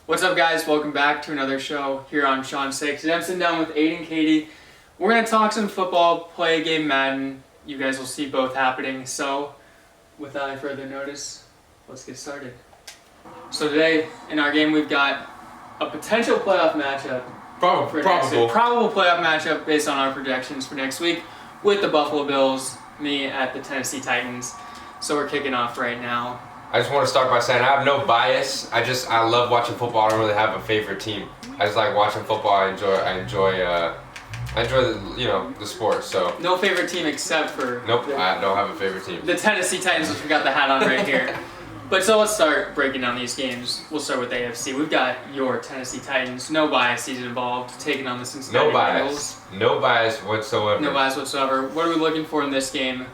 What's up, guys? Welcome back to another show here on ShaunsTake. Today I'm sitting down with Aidan Cady. We're going to talk some football, play a game Madden. You guys will see both happening. So, without any further notice, let's get started. So today, in our game, we've got a potential playoff matchup. Probable playoff matchup based on our projections for next week with the Buffalo Bills, me at the Tennessee Titans. So we're kicking off right now. I just want to start by saying I have no bias. I love watching football. I don't really have a favorite team. I just like watching football. I enjoy the sport. So no favorite team except for I don't have a favorite team. The Tennessee Titans, which we got the hat on right here. But so let's start breaking down these games. We'll start with AFC. We've got your Tennessee Titans, no biases involved, taking on the Cincinnati Bengals. No bias whatsoever. No bias whatsoever. What are we looking for in this game?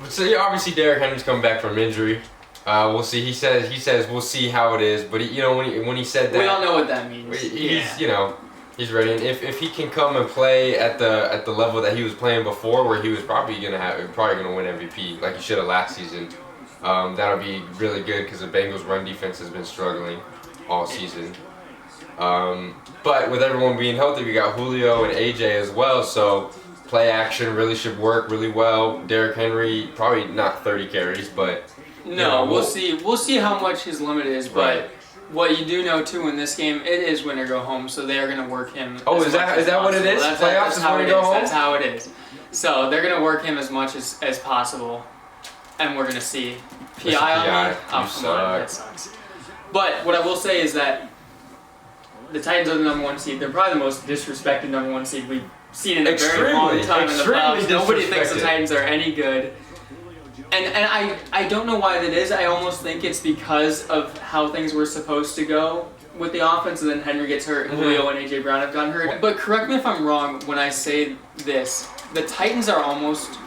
So obviously Derrick Henry's coming back from injury. We'll see. He says we'll see how it is. But when he said that, we all know what that means. He's ready. And if he can come and play at the level that he was playing before, where he was probably gonna win MVP like he should have last season, that'll be really good because the Bengals' run defense has been struggling all season. But with everyone being healthy, we got Julio and AJ as well. So play action really should work really well. Derrick Henry probably not 30 carries, but. No, we'll see. We'll see how much his limit is, but what you do know too in this game, it is win or go home. So they are going to work him. Oh, is that what it is? Playoffs is win or go home. That's how it is. So they're going to work him as much as possible, and we're going to see. PI on me? Oh, come on, that sucks. But what I will say is that the Titans are the number one seed. They're probably the most disrespected number one seed we've seen in a very long time in the playoffs. Nobody thinks the Titans are any good. And I don't know why that is. I almost think it's because of how things were supposed to go with the offense, and then Henry gets hurt, and Julio and AJ Brown have gotten hurt. But correct me if I'm wrong when I say this. The Titans are almost,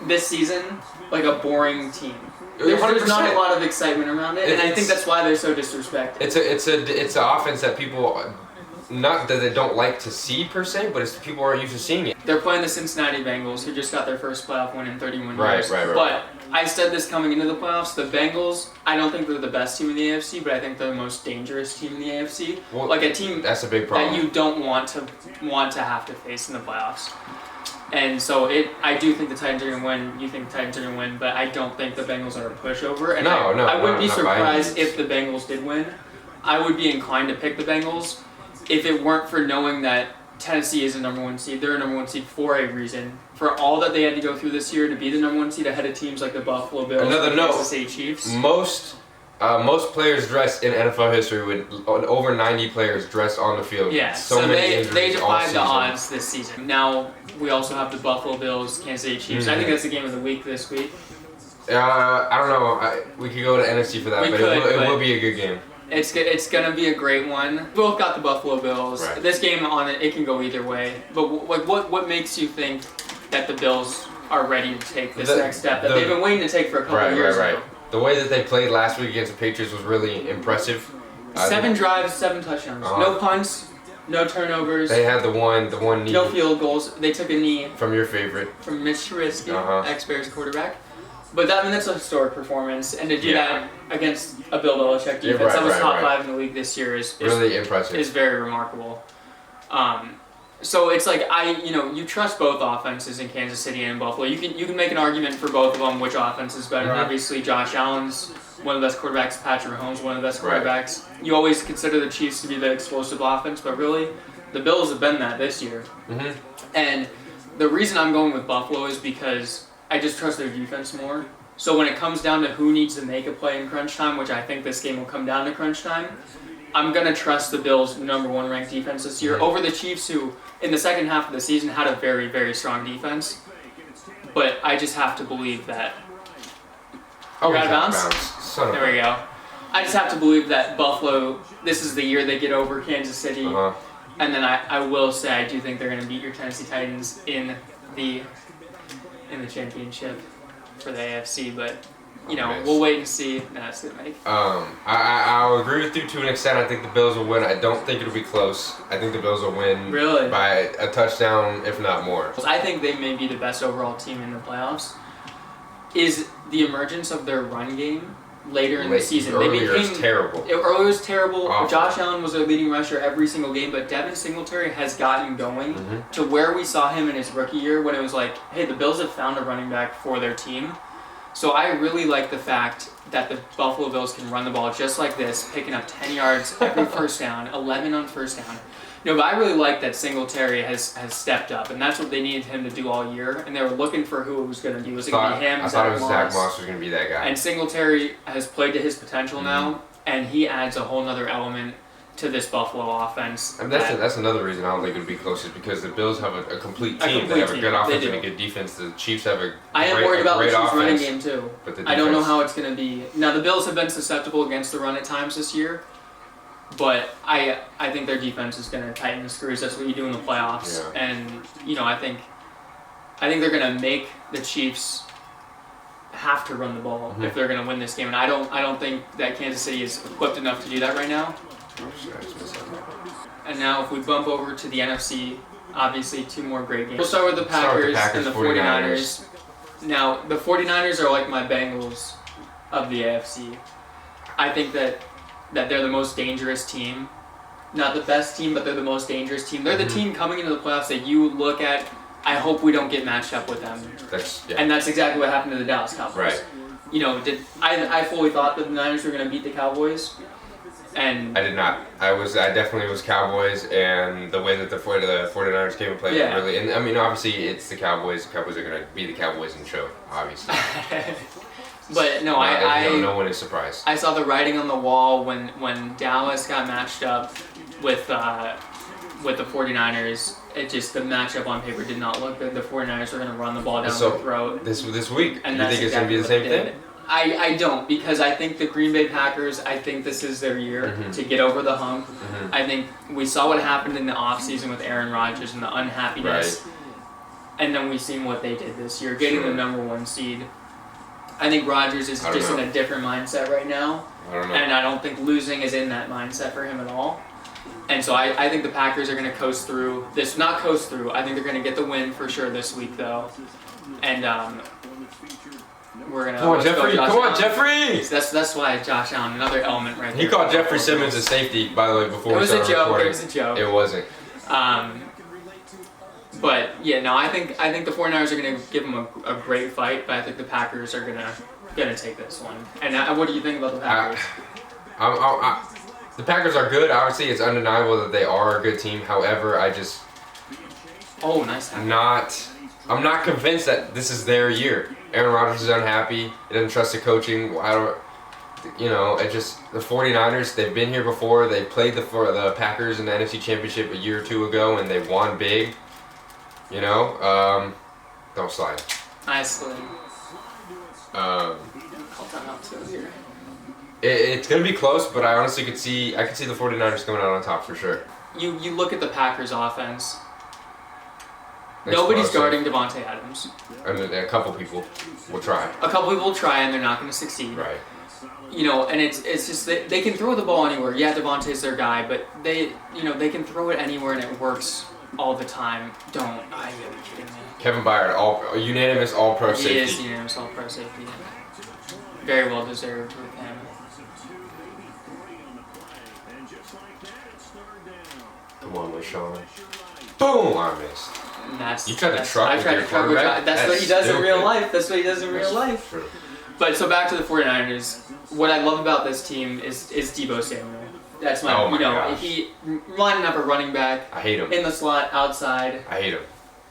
this season, like a boring team. There's not a lot of excitement around it, and I think that's why they're so disrespected. It's an offense that people, not that they don't like to see per se, but it's people aren't used to seeing it. They're playing the Cincinnati Bengals, who just got their first playoff win in 31 years. Right. But I said this coming into the playoffs, the Bengals, I don't think they're the best team in the AFC, but I think they're the most dangerous team in the AFC. Well, like a team that's a big problem that you don't want to have to face in the playoffs. And so I do think the Titans are going to win. You think the Titans are going to win, but I don't think the Bengals are a pushover. And I wouldn't be surprised if the Bengals did win. I would be inclined to pick the Bengals if it weren't for knowing that Tennessee is a number one seed. They're a number one seed for a reason. For all that they had to go through this year to be the number one seed ahead of teams like the Buffalo Bills and the Kansas City Chiefs. Most players dressed in NFL history with over 90 players dressed on the field. Yeah, so they defied the odds this season. Now we also have the Buffalo Bills, Kansas City Chiefs. I think that's the game of the week this week. I don't know. We could go to NFC for that, but it will be a good game. It's gonna be a great one. Both got the Buffalo Bills. Right. This game it can go either way. But what makes you think that the Bills are ready to take this next step that they've been waiting to take for a couple of years now? The way that they played last week against the Patriots was really impressive. 7 drives, 7 touchdowns, no punts, no turnovers. They had the one knee. No field goals. They took a knee from your favorite, from Mitch Trubisky, ex-Bears quarterback. But that's a historic performance, and to do that against a Bill Belichick defense that was top 5 in the league this year is really impressive. Is very remarkable. So it's like you trust both offenses in Kansas City and Buffalo. You can make an argument for both of them which offense is better. Obviously, Josh Allen's one of the best quarterbacks. Patrick Mahomes one of the best quarterbacks. You always consider the Chiefs to be the explosive offense, but really, the Bills have been that this year. And the reason I'm going with Buffalo is because I just trust their defense more. So when it comes down to who needs to make a play in crunch time, which I think this game will come down to crunch time, I'm going to trust the Bills' number 1 ranked defense this year over the Chiefs, who in the second half of the season had a very, very strong defense. But I just have to believe that. You're out of bounds? There we go. I just have to believe that Buffalo, this is the year they get over Kansas City. And then I will say I do think they're going to beat your Tennessee Titans in the championship for the AFC, but we'll wait and see. That's the make. I'll agree with you to an extent. I think the Bills will win. I don't think it'll be close. I think the Bills will win by a touchdown, if not more. I think they may be the best overall team in the playoffs. Is the emergence of their run game later in the season. They became terrible. Earlier was terrible. Awful. Josh Allen was their leading rusher every single game, but Devin Singletary has gotten going to where we saw him in his rookie year when it was like, hey, the Bills have found a running back for their team. So I really like the fact that the Buffalo Bills can run the ball just like this, picking up 10 yards every first down, 11 on first down. No, but I really like that Singletary has stepped up, and that's what they needed him to do all year. And they were looking for who it was going to be. Was it going to be him? I thought it was Zach Moss was going to be that guy. And Singletary has played to his potential now, and he adds a whole other element to this Buffalo offense. And that's another reason I don't think it would be close, is because the Bills have a complete team. They have a good offense and a good defense. The Chiefs have a I am worried about the Chiefs' offense, running game too. But I don't know how it's going to be. Now, the Bills have been susceptible against the run at times this year. But I think their defense is going to tighten the screws. That's what you do in the playoffs. Yeah. And I think they're going to make the Chiefs have to run the ball if they're going to win this game. And I don't think that Kansas City is equipped enough to do that right now. And now if we bump over to the NFC, obviously 2 more great games. We'll start with the Packers and the 49ers. Now, the 49ers are like my Bengals of the AFC. I think that they're the most dangerous team. Not the best team, but they're the most dangerous team. They're the team coming into the playoffs that you look at, I hope we don't get matched up with them. And that's exactly what happened to the Dallas Cowboys. Right. I fully thought that the Niners were going to beat the Cowboys. And I did not. I definitely was Cowboys, and the way that the 49ers came and played really. And I mean, obviously, it's the Cowboys. The Cowboys are going to be the Cowboys in the show, obviously. But no, no one is surprised. I saw the writing on the wall when Dallas got matched up with the 49ers. It just, the matchup on paper did not look good. The 49ers were going to run the ball down their throat. This week, and you think it's going to be the same thing? I don't, because I think the Green Bay Packers, I think this is their year to get over the hump. I think we saw what happened in the offseason with Aaron Rodgers and the unhappiness. Right. And then we've seen what they did this year, getting the #1 seed. I think Rodgers is just in a different mindset right now. I don't know. And I don't think losing is in that mindset for him at all. And so I think the Packers are going to coast through this. Not coast through. I think they're going to get the win for sure this week, though. And we're going to... Come on, Jeffrey! Come on, Jeffrey! That's why Josh Allen, another element right there. He called Jeffrey Simmons a safety, by the way, before we started recording. It was a joke. It wasn't. But yeah, no, I think the 49ers are going to give them a great fight, but I think the Packers are going to take this one. And what do you think about the Packers? The Packers are good. Obviously, it's undeniable that they are a good team. However, Oh, nice. I'm not convinced that this is their year. Aaron Rodgers is unhappy. He doesn't trust the coaching. The 49ers, they've been here before. They played the Packers in the NFC Championship a year or 2 ago, and they won big. Don't slide. Nicely. Call timeout too here. It's going to be close, but I honestly could see the 49ers coming out on top for sure. You look at the Packers offense. Nobody's guarding Devontae Adams. And a couple people will try. A couple people will try, and they're not going to succeed. Right. And it's just that they can throw the ball anywhere. Yeah, Devontae's their guy, but they can throw it anywhere and it works all the time. Are you kidding me? Kevin Byard, unanimous All-Pro safety. He is unanimous All-Pro safety. Very well deserved with him. Come on, Sean. Boom! I missed. You tried to truck with your quarterback? That's what he does in real life. That's what he does in real life. True. But so back to the 49ers. What I love about this team is Deebo Samuel. That's my, gosh. He lining up a running back. I hate him. In the slot, outside. I hate him.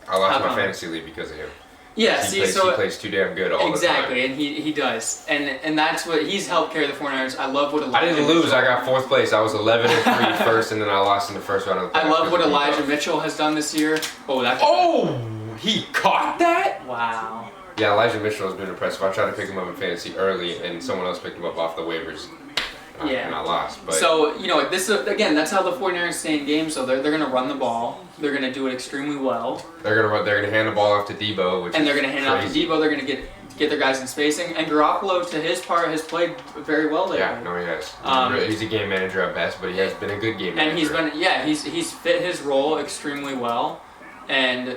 I lost my fantasy league because of him. Yeah, he plays too damn good all the time. Exactly, and he does. And that's what he's helped carry the 49ers. I love what I didn't lose. I got 4th place. I was 11-3 first, and then I lost in the first round of the playoffs. I love what Elijah Mitchell has done this year. He caught that? Wow. Yeah, Elijah Mitchell has been impressive. I tried to pick him up in fantasy early, and someone else picked him up off the waivers. And I lost. But so, this again, that's how the 49ers stay in games. So they're going to run the ball. They're going to do it extremely well. They're going to hand the ball off to Deebo, they're going to hand it off to Deebo. They're going to get their guys in spacing. And Garoppolo, to his part, has played very well lately. Yeah, no, he has. He's a game manager at best, but he has been a good game manager. And he's fit his role extremely well. And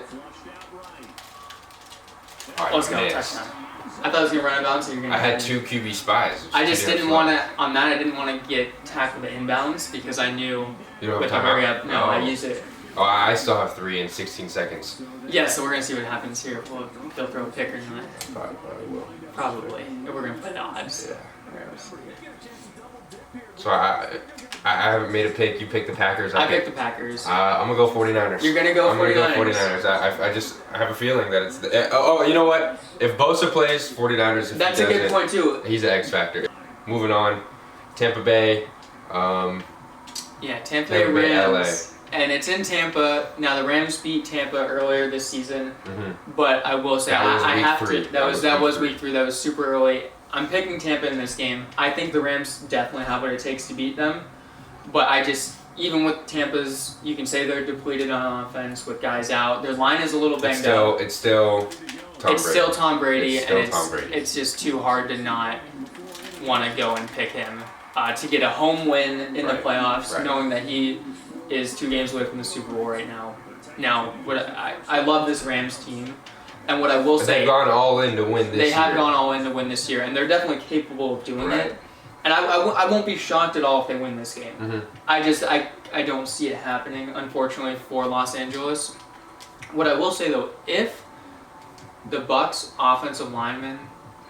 let's go, touchdown. I thought I was gonna run inbounds. So you're gonna. I had 2 QB spies. I just didn't want to. On that, I didn't want to get tackled inbounds because I knew. You know with a hurry up. No, I use it. Oh, I still have 3 in 16 seconds. Yeah, so we're gonna see what happens here. If they'll throw a pick or not. Probably will. Probably. We're gonna play the odds. Yeah. So I haven't made a pick. You picked the Packers. I picked the Packers. I'm gonna go 49ers. You're gonna go 49ers. I'm gonna go 49ers. I have a feeling that it's the. Oh, you know what? If Bosa plays, 49ers. If That's a good point too. He's an X factor. Moving on, Tampa Bay. Yeah, Tampa Bay Rams. And it's in Tampa. Now the Rams beat Tampa earlier this season, but I will say I have to. That was week 3. That was super early. I'm picking Tampa in this game. I think the Rams definitely have what it takes to beat them, but I just even with Tampa's, you can say they're depleted on offense with guys out. Their line is a little banged up. It's still Tom Brady. It's just too hard to not want to go and pick him to get a home win in the playoffs, knowing that he is 2 games away from the Super Bowl right now. Now, I love this Rams team, and what I will say, they've gone all in to win this year. They have gone all in to win this year, and they're definitely capable of doing it. And I won't be shocked at all if they win this game. I don't see it happening, unfortunately, for Los Angeles. What I will say though, if the Bucs offensive linemen,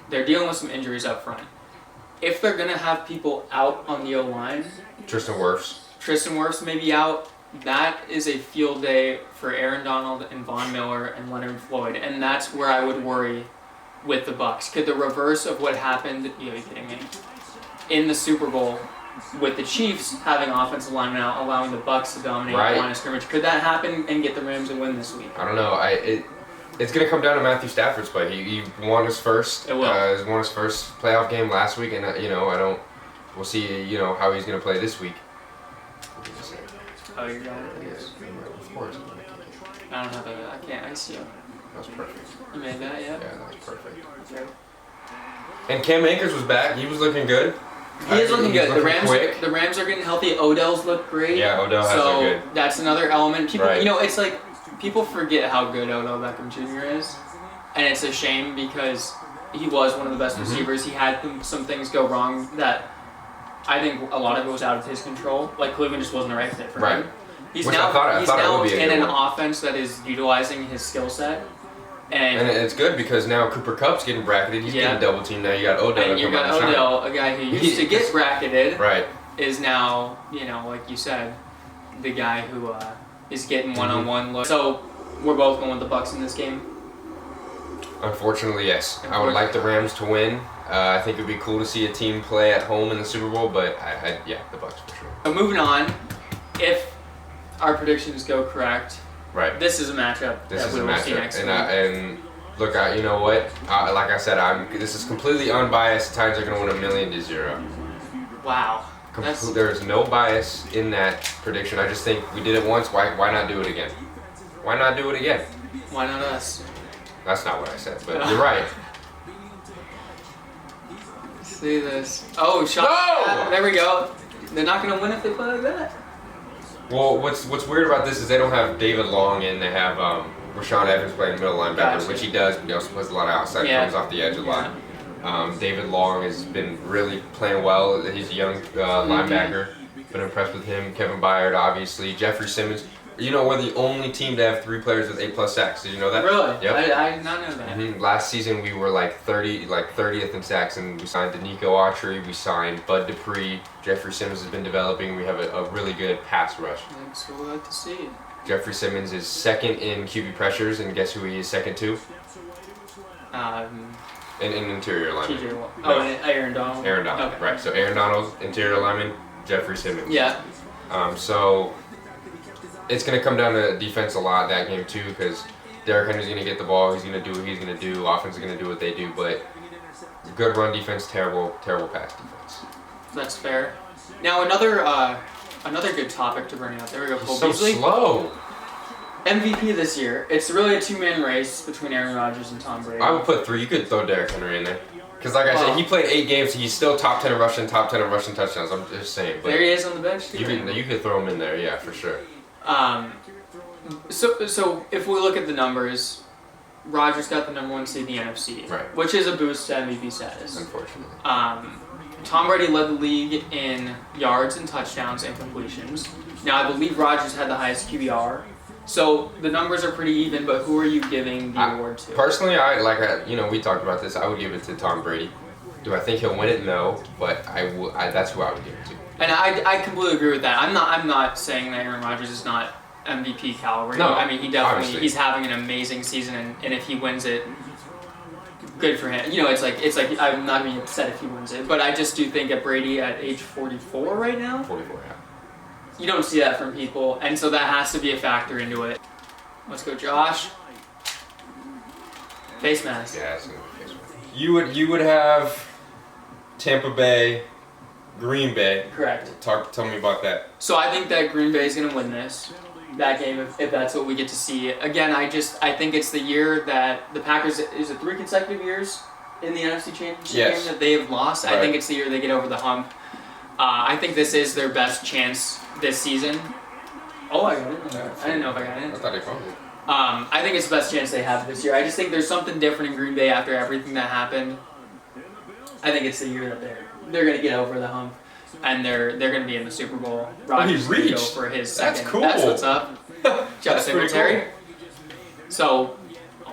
they're dealing with some injuries up front. If they're gonna have people out on the O-line, Tristan Wirfs may be out. That is a field day for Aaron Donald and Von Miller and Leonard Floyd, and that's where I would worry with the Bucs. Could the reverse of what happened? You're kidding me. In the Super Bowl, with the Chiefs having offensive linemen out, allowing the Bucs to dominate the line of scrimmage, could that happen and get the Rams a win this week? I don't know. It's gonna come down to Matthew Stafford's play. He won his first. It will. He won his first playoff game last week, and we'll see. How he's gonna play this week. Oh, you're going with this? Of course. I don't have I can't. I see you. That was perfect. You made that, yeah? Yeah, that was perfect. Okay. And Cam Akers was back. He was looking good. He is looking good. Quick. The Rams are getting healthy. Odell's look great. Yeah, Odell has looked good. So that's another element. People, it's like people forget how good Odell Beckham Jr. is, and it's a shame because he was one of the best receivers. He had some things go wrong that I think a lot of it was out of his control. Like Cleveland just wasn't the right fit for him. He's now in an offense that is utilizing his skill set. And it's good because now Cooper Kupp's getting bracketed. He's getting double teamed. Now you got Odell. And you got Odell, a guy who used to get bracketed. Right. Is now, like you said, the guy who is getting one-on-one look. So we're both going with the Bucs in this game. Unfortunately, yes. I would like the Rams to win. I think it would be cool to see a team play at home in the Super Bowl, but the Bucs for sure. So moving on, if our predictions go correct, this is a matchup that we will see next week. And look, you know what? Like I said, this is completely unbiased. The Titans are going to win 1,000,000. Wow. There's no bias in that prediction. I just think we did it once. Why not do it again? Why not do it again? Why not us? That's not what I said, but you're right. See this? Oh, shot! No! There we go. They're not going to win if they play like that. Well, what's weird about this is they don't have David Long and they have Rashaan Evans playing middle linebacker, which he does. He also plays a lot of outside, comes off the edge a lot. David Long has been really playing well. He's a young linebacker. Been impressed with him. Kevin Byard, obviously. Jeffrey Simmons. We're the only team to have 3 players with 8+ sacks. Did you know that? Really? Yep. I did not know that. Last season we were 30th in sacks, and we signed Danico Autry, we signed Bud Dupree. Jeffrey Simmons has been developing. We have a really good pass rush. That's what we like to see. Jeffrey Simmons is second in QB pressures, and guess who he is second to? In interior lineman. Aaron Donald. Aaron Donald, okay. Right. So Aaron Donald, interior lineman, Jeffrey Simmons. Yeah. So it's going to come down to defense a lot that game too, because Derrick Henry's going to get the ball. He's going to do what he's going to do. Offense is going to do what they do, but good run defense, terrible pass defense. That's fair. Now another good topic to bring up. There we go. He's so slow. MVP this year. It's really a 2-man race between Aaron Rodgers and Tom Brady. I would put 3. You could throw Derrick Henry in there. Because like I said, he played 8 games. He's still top 10 in rushing, top 10 in rushing touchdowns. I'm just saying. But there he is on the bench. You could throw him in there, yeah, for sure. So if we look at the numbers, Rodgers got the number 1 seed in the NFC, Right. which is a boost to MVP status. Unfortunately. Tom Brady led the league in yards and touchdowns and completions. Now, I believe Rodgers had the highest QBR. So the numbers are pretty even, but who are you giving the award to? Personally, we talked about this. I would give it to Tom Brady. Do I think he'll win it? No, but that's who I would give it to. And I completely agree with that. I'm not saying that Aaron Rodgers is not MVP caliber. No, I mean, he definitely obviously. he's having an amazing season, and if he wins it, good for him. You know, it's like I'm not gonna be upset if he wins it, but I just do think that Brady at age 44 right now. 44, yeah. You don't see that from people, and so that has to be a factor into it. Let's go, Josh. Face mask. Yeah, it's gonna be face mask. You would have Tampa Bay, Green Bay. Correct. Tell me about that. So I think that Green Bay is going to win that game if that's what we get to see. Again, I think it's the year that the Packers, is it 3 consecutive years in the NFC Championship game that they have lost? Right. I think it's the year they get over the hump. I think this is their best chance this season. Oh, I got it. I didn't know if I got it. I thought they probably. I think it's the best chance they have this year. I just think there's something different in Green Bay after everything that happened. I think it's the year that they're going to get over the hump, and they're going to be in the Super Bowl. Rodgers going to go for his second. That's cool. That's what's up. Jeff Singletary. Cool. So,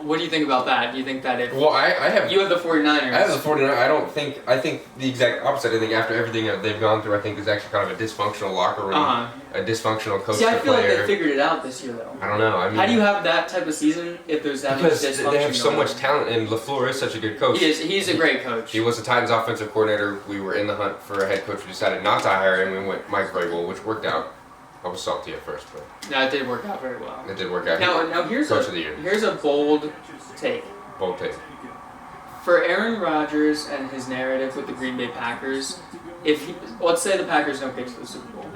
what do you think about that? Do you think that if you have the 49ers? I have the 49ers. I think the exact opposite. I think after everything that they've gone through, I think there's actually kind of a dysfunctional locker room, a dysfunctional coach. See, I feel like they figured it out this year, though. I don't know. I mean, how do you have that type of season if there's that much dysfunction? Because they have so much talent, and LaFleur is such a good coach. He's a great coach. He was the Titans' offensive coordinator. We were in the hunt for a head coach. We decided not to hire him. We went Mike Vrabel, which worked out. I was salty at first, but that did work out very well. It did work out. Now here's coach of the year. Here's a bold take. Bold take. For Aaron Rodgers and his narrative with the Green Bay Packers, let's say the Packers don't get to the Super Bowl,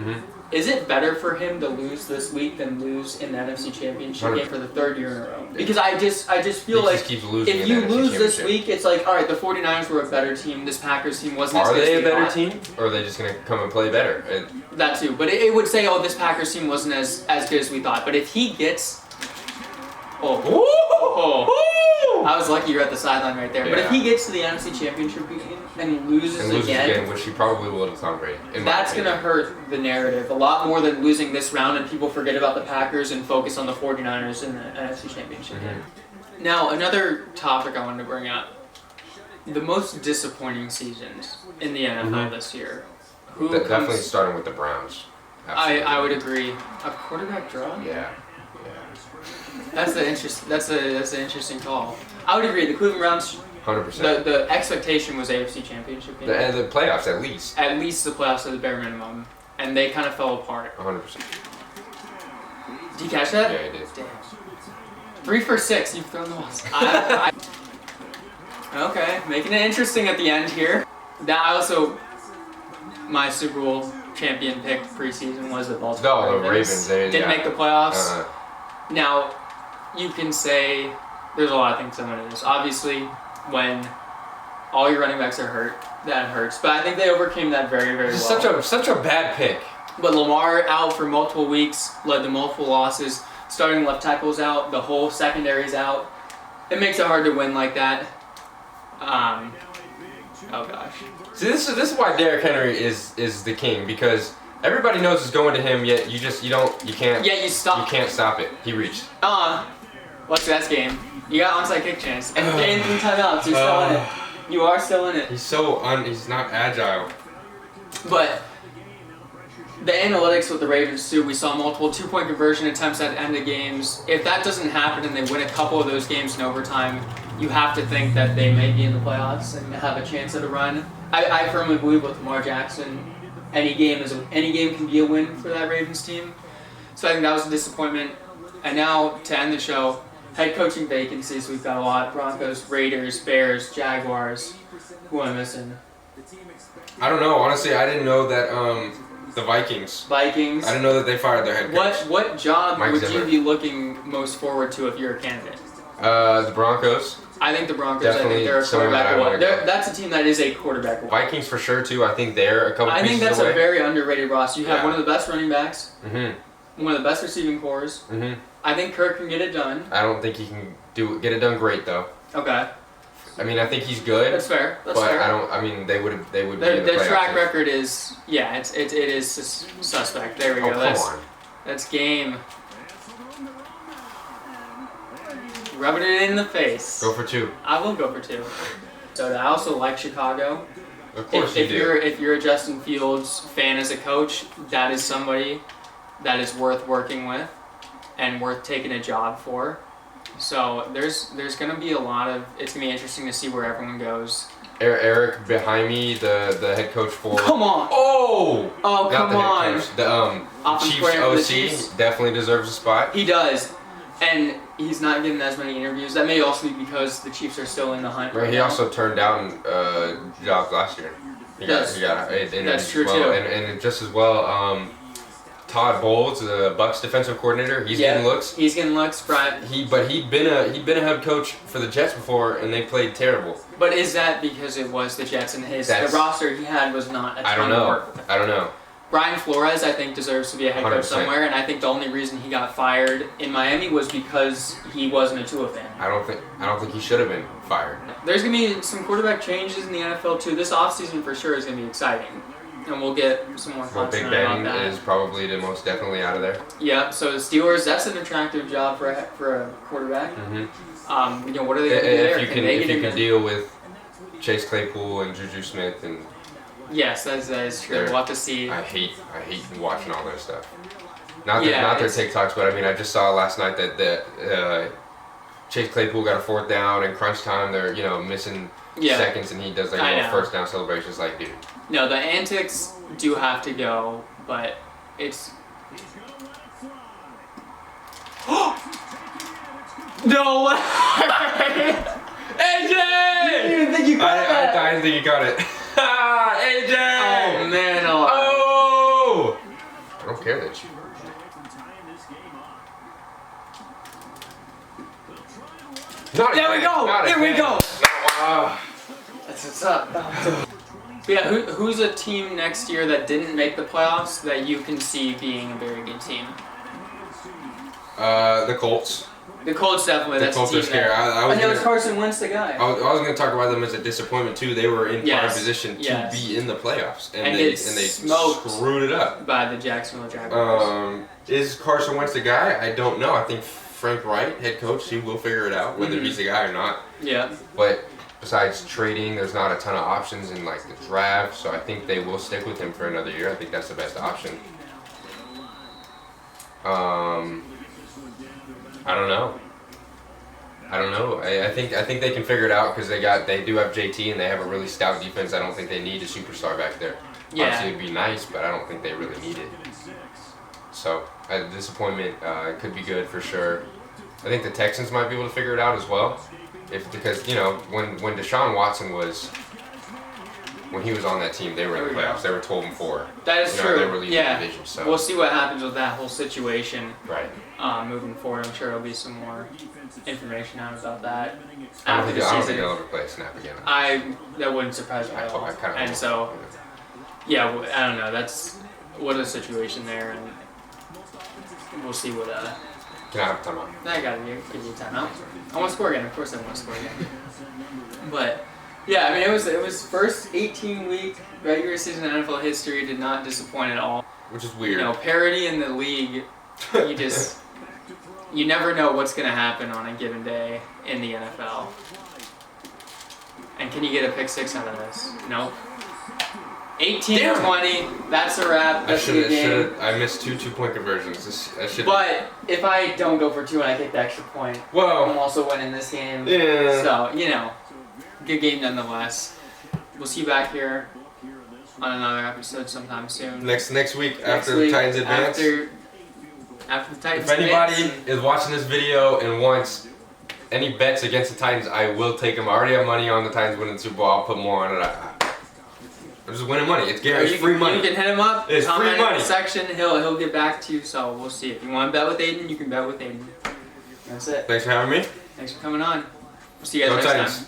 is it better for him to lose this week than lose in the NFC Championship 100%. Game for the 3rd year in a row? Because I just feel like if you lose this week, it's like, all right, the 49ers were a better team. This Packers team wasn't as good. Are they a better team? Or are they just going to come and play better? That too. But it would say, oh, this Packers team wasn't as good as we thought. But if he gets... I was lucky you're at the sideline right there. Yeah. But if he gets to the NFC Championship game and loses again, which he probably will to Tom Brady, that's going to hurt the narrative a lot more than losing this round and people forget about the Packers and focus on the 49ers in the NFC Championship game. Now, another topic I wanted to bring up. The most disappointing seasons in the NFL this year. Definitely starting with the Browns. I would agree. A quarterback draw? Yeah. That's an interesting call. I would agree. The Cleveland Browns. 100%. The expectation was AFC Championship game. And the playoffs, at least. At least the playoffs are the bare minimum, and they kind of fell apart. 100%. Did you catch that? Yeah, I did. Damn. 3 for 6. You've thrown the balls. Okay, making it interesting at the end here. My Super Bowl champion pick preseason was the Baltimore Ravens. Didn't make the playoffs. Now, you can say there's a lot of things going into this. Obviously, when all your running backs are hurt, that hurts. But I think they overcame that very, very well. Such a bad pick. But Lamar out for multiple weeks, led to multiple losses. Starting left tackle's out, the whole secondary's out. It makes it hard to win like that. Oh gosh. See, this is why Derrick Henry is the king, because everybody knows it's going to him, yet you can't. Yeah, you stop. You can't stop it. He reached. What's that game? You got onside kick chance, and in timeouts, you're still in it. You are still in it. He's not agile. But the analytics with the Ravens too, we saw multiple 2-point conversion attempts at the end of games. If that doesn't happen and they win a couple of those games in overtime, you have to think that they may be in the playoffs and have a chance at a run. I firmly believe with Lamar Jackson, any game can be a win for that Ravens team. So I think that was a disappointment. And now to end the show, head coaching vacancies, we've got a lot. Broncos, Raiders, Bears, Jaguars. Who am I missing? I don't know. Honestly, I didn't know that the Vikings. I didn't know that they fired their head coach. What job would you be looking most forward to if you're a candidate? The Broncos. I think the Broncos. Definitely I think they're a quarterback away. That's a team that is a quarterback away. Vikings for sure too. I think they're a couple pieces away. I think that's a very underrated roster. You have one of the best running backs. Mm-hmm. One of the best receiving cores. Mm-hmm. I think Kirk can get it done. I don't think he can get it done great though. Okay. I mean, I think he's good. That's fair. That's but fair. I mean, they would be in the playoffs. Their track record is it is suspect. There we go. Come on. That's game. Rubbing it in the face. Go for 2. I will go for 2. So I also like Chicago. Of course if you're a Justin Fields fan as a coach, that is somebody that is worth working with and worth taking a job for. So there's going to be a lot of. It's going to be interesting to see where everyone goes. Eric behind me, the head coach for. Come on! Oh! Oh, Not come on! The Chiefs OC definitely deserves a spot. He does, and he's not getting as many interviews. That may also be because the Chiefs are still in the hunt. Right, he also turned down jobs last year. He got that's true well, too. And just as well, Todd Bowles, the Bucs defensive coordinator, he's getting looks. He's getting looks, Brian. He'd been a head coach for the Jets before, and they played terrible. But is that because it was the Jets and the roster he had was not a ton to work with? I don't know. Brian Flores, I think, deserves to be a head coach 100%. somewhere, and I think the only reason he got fired in Miami was because he wasn't a Tua fan. I don't think he should have been fired. There's gonna be some quarterback changes in the NFL too. This offseason for sure is gonna be exciting, and we'll get some more thoughts Big about Ben that. is probably the most definitely out of there. Yeah. So the Steelers, that's an attractive job for a quarterback. Mm-hmm. What are they gonna do there? If you can deal with Chase Claypool and Juju Smith and. Yes, that is true. We'll have to see. I hate watching all their stuff. Not their TikToks, but I mean, I just saw last night that Chase Claypool got a 4th down in crunch time. They're missing seconds, and he does like little first down celebrations. Like, dude. No, the antics do have to go, but it's. No way! AJ! You didn't even think you got that. I didn't think you got it. AJ! Oh man! Oh! I don't care that you. There we go! Here we go! Wow. That's what's up. Yeah, who's a team next year that didn't make the playoffs that you can see being a very good team? The Colts. The Colts definitely. That's Colts a team. are scary. I was Carson Wentz the guy. I was going to talk about them as a disappointment too. They were in prime position to be in the playoffs, and they screwed it up by the Jacksonville Jaguars. Is Carson Wentz the guy? I don't know. I think Frank Wright, head coach, he will figure it out whether he's the guy or not. Yeah. But besides trading, there's not a ton of options in like the draft, so I think they will stick with him for another year. I think that's the best option. I don't know. I think they can figure it out because they do have JT and they have a really stout defense. I don't think they need a superstar back there. Yeah. Obviously, it'd be nice, but I don't think they really need it. So, a disappointment could be good for sure. I think the Texans might be able to figure it out as well, because when Deshaun Watson when he was on that team, they were in the playoffs. They were 12-4. That is true. They were leading the division. So we'll see what happens with that whole situation. Right. Moving forward, I'm sure there'll be some more information out about that. I don't think they'll ever play a snap again. That wouldn't surprise me at all. I don't know. That's what a situation there, and we'll see what. Can I have a timeout? I gotta give you a timeout. I want to score again. Of course, I want to score again. But. Yeah, I mean, it was first 18-week regular season NFL history, did not disappoint at all. Which is weird. Parity in the league, you never know what's going to happen on a given day in the NFL. And can you get a pick six out of this? Nope. 18-20, that's a wrap. That's a good game. I missed two two-point conversions. But if I don't go for two and I kick the extra point, I'm also winning this game. Yeah. So, good game nonetheless. We'll see you back here on another episode sometime soon. Next week after the Titans advance. After the Titans If anybody is watching this video and wants any bets against the Titans, I will take them. I already have money on the Titans winning the Super Bowl. I'll put more on it. I'm just winning money. It's free money. You can hit him up. It's free money. In the section. He'll get back to you. So we'll see. If you want to bet with Aidan, you can bet with Aidan. That's it. Thanks for having me. Thanks for coming on. We'll see you guys next time.